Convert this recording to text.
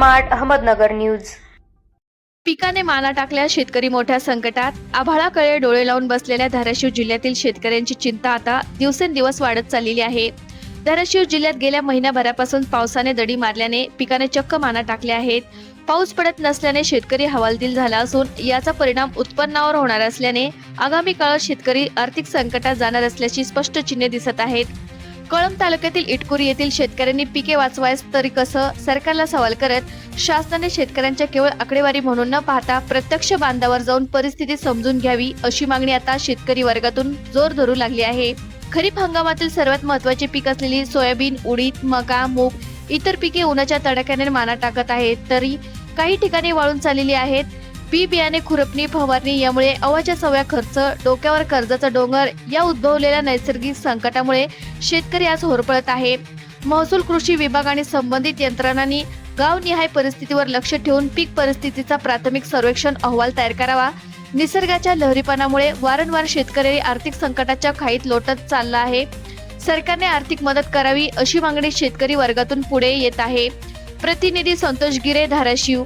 Smart Ahmednagar news. पिकाने माना टाकल्या, शेतकरी मोठ्या संकटात। आभाळाकडे डोळे लावून बसलेल्या धाराशिव जिल्ह्यातील शेतकऱ्यांची चिंता आता दिवसेंदिवस वाढत चाललेली आहे। धाराशिव जिल्ह्यात गेल्या महिन्याभरापासून पावसाने दडी मारल्याने पिकाने चक्क माना टाकल्या आहेत। पाऊस पडत नसल्याने शेतकरी हवालदिल झाला असून याचा परिणाम उत्पन्नावर होणार असल्याने आगामी काळात शेतकरी आर्थिक संकटात जाणार असल्याची स्पष्ट चिन्हे दिसत आहेत। कळंब तालुक्यातील इटकुरी येथील शेतकऱ्यांनी पिके वाचवायस तरी कसं सरकारला सवाल करत शासनाने शेतकऱ्यांच्या केवळ आकडेवारी म्हणून न पाहता प्रत्यक्ष बांधावर जाऊन परिस्थिती समजून घ्यावी अशी मागणी आता शेतकरी वर्गातून जोर धरू लागली आहे। खरीप हंगामातील सर्वात महत्त्वाचे पीक असलेली सोयाबीन, उडीद, मका, मूग इतर पिके उन्हाच्या तडाख्याने माना टाकत आहेत, तरी काही ठिकाणी वाळून चाललेली आहेत। बी बियाणे, खुरपणी, फवारणी यामुळे अवाच्या सव्या खर्च, डोक्यावर कर्जाचा डोंगर या उद्भवलेल्या नैसर्गिक संकटामुळे शेतकरी आज होरपळत आहे। महसूल, कृषी विभाग आणि संबंधित यंत्रणांनी गावनिहाय परिस्थितीवर लक्ष ठेवून पीक परिस्थितीचा प्राथमिक सर्वेक्षण अहवाल तयार करावा। निसर्गाच्या लहरीपणामुळे वारंवार शेतकरी आर्थिक संकटाच्या खाईत लोटत चालला आहे। सरकारने आर्थिक मदत करावी अशी मागणी शेतकरी वर्गातून पुढे येत आहे। प्रतिनिधी संतोष गिरे, धाराशिव।